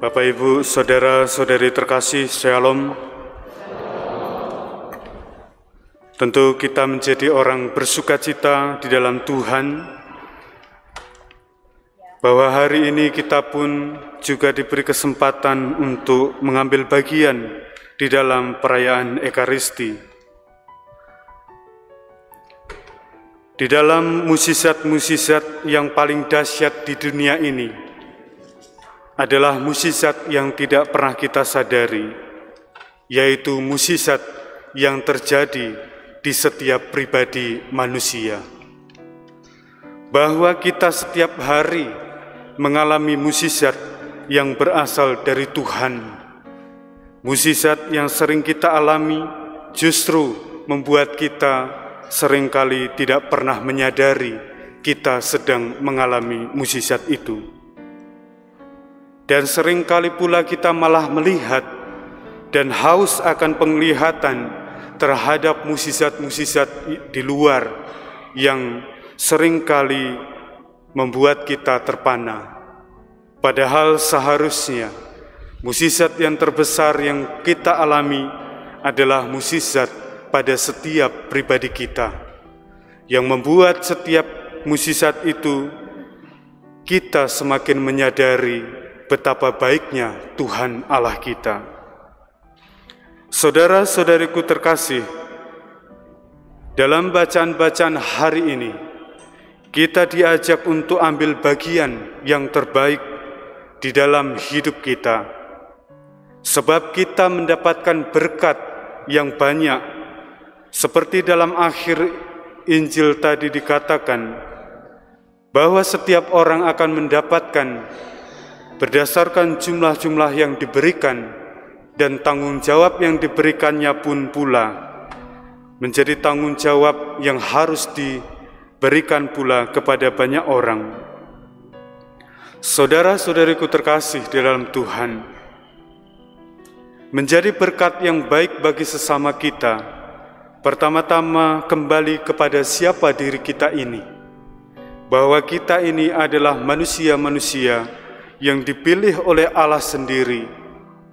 Bapak, Ibu, Saudara-saudari terkasih, Shalom. Tentu kita menjadi orang bersukacita di dalam Tuhan, bahwa hari ini kita pun juga diberi kesempatan untuk mengambil bagian di dalam perayaan Ekaristi. Di dalam mukjizat-mukjizat yang paling dahsyat di dunia ini, adalah mukjizat yang tidak pernah kita sadari, yaitu mukjizat yang terjadi di setiap pribadi manusia. Bahwa kita setiap hari mengalami mukjizat yang berasal dari Tuhan. Mukjizat yang sering kita alami justru membuat kita seringkali tidak pernah menyadari kita sedang mengalami mukjizat itu. Dan seringkali pula kita malah melihat dan haus akan penglihatan terhadap mukjizat-mukjizat di luar yang seringkali membuat kita terpana. Padahal seharusnya mukjizat yang terbesar yang kita alami adalah mukjizat pada setiap pribadi kita, yang membuat setiap mukjizat itu kita semakin menyadari betapa baiknya Tuhan Allah kita. Saudara-saudariku terkasih, dalam bacaan-bacaan hari ini, kita diajak untuk ambil bagian yang terbaik di dalam hidup kita. Sebab kita mendapatkan berkat yang banyak, seperti dalam akhir Injil tadi dikatakan, bahwa setiap orang akan mendapatkan berdasarkan jumlah-jumlah yang diberikan, dan tanggung jawab yang diberikannya pun pula menjadi tanggung jawab yang harus diberikan pula kepada banyak orang. Saudara-saudariku terkasih di dalam Tuhan, menjadi berkat yang baik bagi sesama kita, pertama-tama kembali kepada siapa diri kita ini, bahwa kita ini adalah manusia-manusia yang dipilih oleh Allah sendiri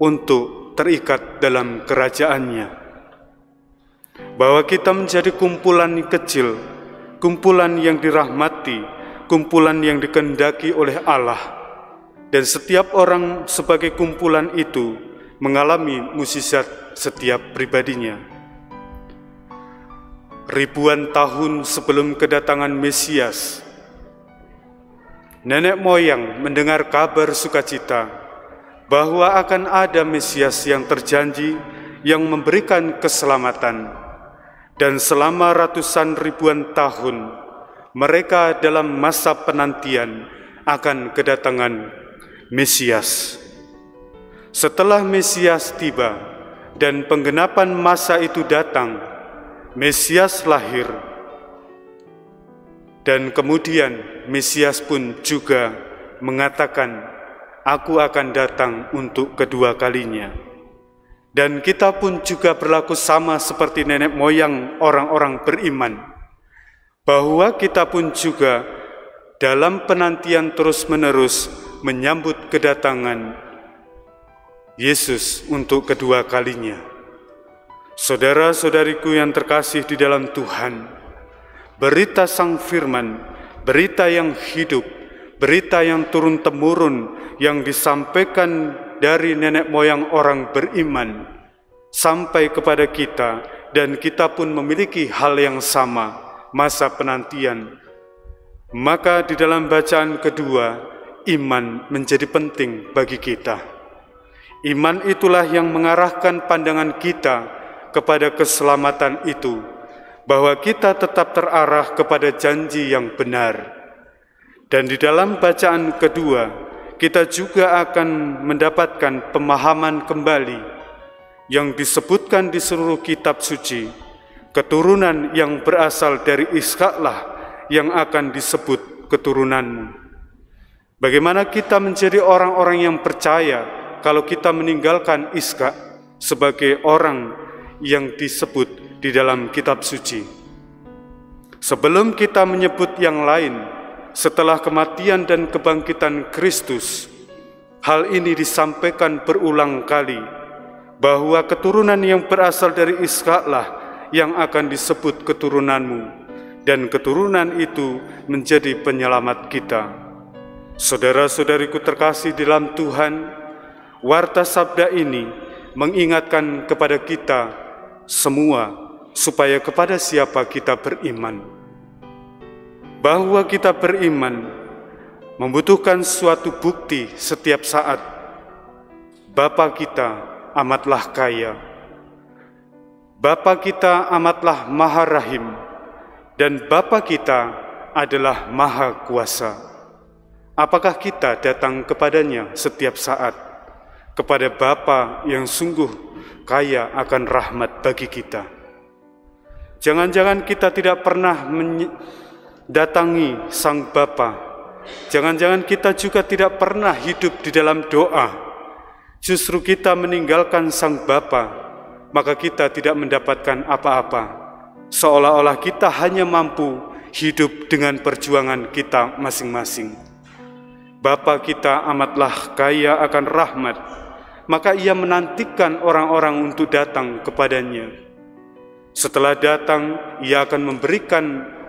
untuk terikat dalam kerajaan-Nya. Bahwa kita menjadi kumpulan kecil, kumpulan yang dirahmati, kumpulan yang dikehendaki oleh Allah. Dan setiap orang sebagai kumpulan itu mengalami mukjizat setiap pribadinya. Ribuan tahun sebelum kedatangan Mesias, nenek moyang mendengar kabar sukacita bahwa akan ada Mesias yang terjanji yang memberikan keselamatan. Dan selama ratusan ribuan tahun, mereka dalam masa penantian akan kedatangan Mesias. Setelah Mesias tiba dan penggenapan masa itu datang, Mesias lahir. Dan kemudian Mesias pun juga mengatakan, "Aku akan datang untuk kedua kalinya." Dan kita pun juga berlaku sama seperti nenek moyang orang-orang beriman, bahwa kita pun juga dalam penantian terus-menerus menyambut kedatangan Yesus untuk kedua kalinya. Saudara-saudariku yang terkasih di dalam Tuhan, berita Sang Firman, berita yang hidup, berita yang turun-temurun yang disampaikan dari nenek moyang orang beriman sampai kepada kita, dan kita pun memiliki hal yang sama, masa penantian. Maka di dalam bacaan kedua, iman menjadi penting bagi kita. Iman itulah yang mengarahkan pandangan kita kepada keselamatan itu, bahwa kita tetap terarah kepada janji yang benar. Dan di dalam bacaan kedua, kita juga akan mendapatkan pemahaman kembali yang disebutkan di seluruh kitab suci. Keturunan yang berasal dari Ishaklah yang akan disebut keturunanmu. Bagaimana kita menjadi orang-orang yang percaya kalau kita meninggalkan Ishak sebagai orang yang disebut di dalam kitab suci? Sebelum kita menyebut yang lain, setelah kematian dan kebangkitan Kristus, Hal ini disampaikan berulang kali, bahwa keturunan yang berasal dari Ishak-lah yang akan disebut keturunanmu, dan keturunan itu menjadi penyelamat kita. Saudara-saudariku terkasih dalam Tuhan, warta sabda ini mengingatkan kepada kita semua, supaya kepada siapa kita beriman. Bahwa kita beriman membutuhkan suatu bukti setiap saat. Bapa kita amatlah kaya, Bapa kita amatlah maha rahim, dan Bapa kita adalah maha kuasa. Apakah kita datang kepadanya setiap saat, kepada Bapa yang sungguh kaya akan rahmat bagi kita? Jangan-jangan kita tidak pernah mendatangi Sang Bapa. Jangan-jangan kita juga tidak pernah hidup di dalam doa. Justru kita meninggalkan Sang Bapa, maka kita tidak mendapatkan apa-apa. Seolah-olah kita hanya mampu hidup dengan perjuangan kita masing-masing. Bapa kita amatlah kaya akan rahmat, maka Ia menantikan orang-orang untuk datang kepadanya. Setelah datang, Ia akan memberikan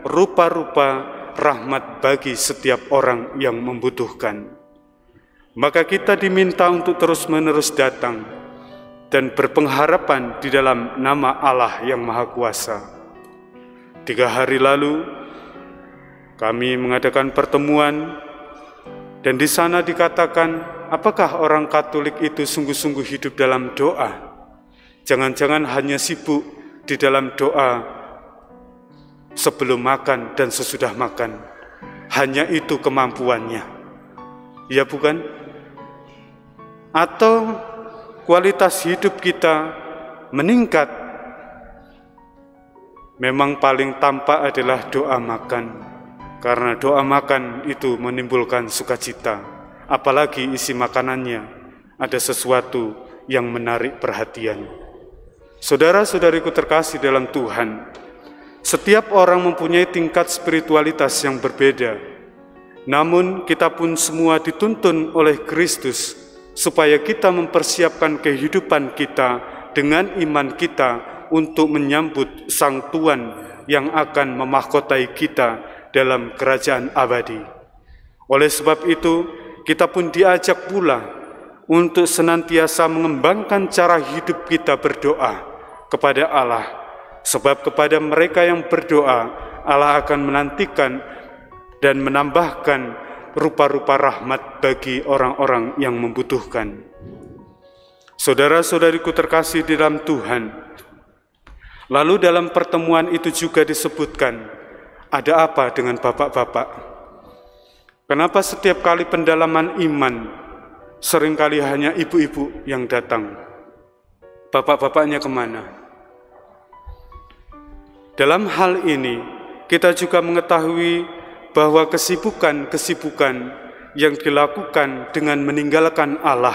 rupa-rupa rahmat bagi setiap orang yang membutuhkan. Maka kita diminta untuk terus-menerus datang dan berpengharapan di dalam nama Allah yang Maha Kuasa. 3 hari lalu kami mengadakan pertemuan, dan di sana dikatakan, apakah orang Katolik itu sungguh-sungguh hidup dalam doa? Jangan-jangan hanya sibuk di dalam doa sebelum makan dan sesudah makan. Hanya itu kemampuannya. Ya bukan? Atau kualitas hidup kita meningkat? Memang paling tampak adalah doa makan, karena doa makan itu menimbulkan sukacita. Apalagi isi makanannya ada sesuatu yang menarik perhatian. Saudara-saudariku terkasih dalam Tuhan, setiap orang mempunyai tingkat spiritualitas yang berbeda. Namun kita pun semua dituntun oleh Kristus supaya kita mempersiapkan kehidupan kita dengan iman kita untuk menyambut Sang Tuhan yang akan memahkotai kita dalam kerajaan abadi. Oleh sebab itu, kita pun diajak pula untuk senantiasa mengembangkan cara hidup kita berdoa kepada Allah. Sebab kepada mereka yang berdoa, Allah akan menantikan dan menambahkan rupa-rupa rahmat bagi orang-orang yang membutuhkan. Saudara-saudariku terkasih di dalam Tuhan, lalu dalam pertemuan itu juga disebutkan, ada apa dengan bapak-bapak? Kenapa setiap kali pendalaman iman, seringkali hanya ibu-ibu yang datang? Bapak-bapaknya kemana? Dalam hal ini, kita juga mengetahui bahwa kesibukan-kesibukan yang dilakukan dengan meninggalkan Allah,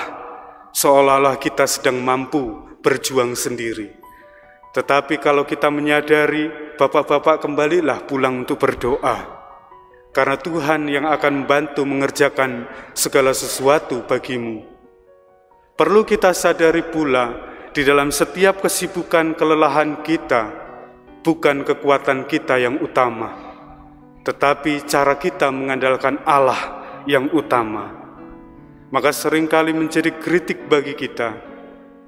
seolah-olah kita sedang mampu berjuang sendiri. Tetapi kalau kita menyadari, bapak-bapak kembalilah pulang untuk berdoa, karena Tuhan yang akan membantu mengerjakan segala sesuatu bagimu. Perlu kita sadari pula, di dalam setiap kesibukan kelelahan kita, bukan kekuatan kita yang utama, tetapi cara kita mengandalkan Allah yang utama. Maka seringkali menjadi kritik bagi kita,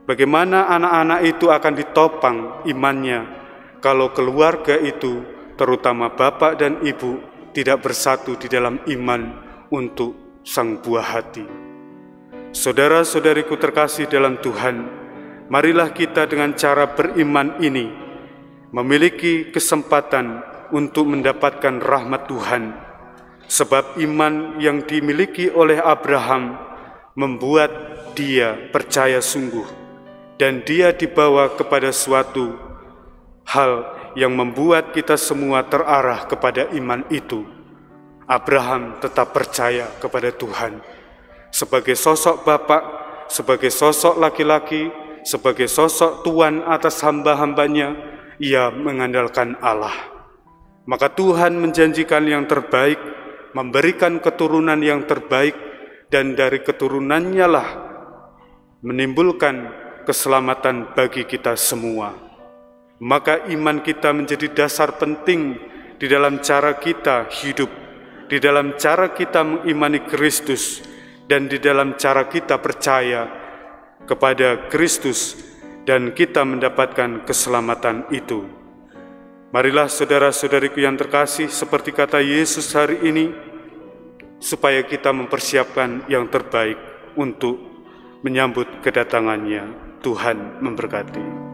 bagaimana anak-anak itu akan ditopang imannya kalau keluarga itu, terutama bapak dan ibu, tidak bersatu di dalam iman untuk Sang Buah Hati. Saudara-saudariku terkasih dalam Tuhan, marilah kita dengan cara beriman ini memiliki kesempatan untuk mendapatkan rahmat Tuhan, sebab iman yang dimiliki oleh Abraham membuat dia percaya sungguh, dan dia dibawa kepada suatu hal yang membuat kita semua terarah kepada iman itu. Abraham tetap percaya kepada Tuhan sebagai sosok bapak, sebagai sosok laki-laki, sebagai sosok tuan atas hamba-hambanya. Ia mengandalkan Allah. Maka Tuhan menjanjikan yang terbaik, memberikan keturunan yang terbaik, dan dari keturunannya lah menimbulkan keselamatan bagi kita semua. Maka iman kita menjadi dasar penting di dalam cara kita hidup, di dalam cara kita mengimani Kristus, dan di dalam cara kita percaya kepada Kristus dan kita mendapatkan keselamatan itu. Marilah saudara-saudariku yang terkasih, seperti kata Yesus hari ini, supaya kita mempersiapkan yang terbaik untuk menyambut kedatangannya. Tuhan memberkati.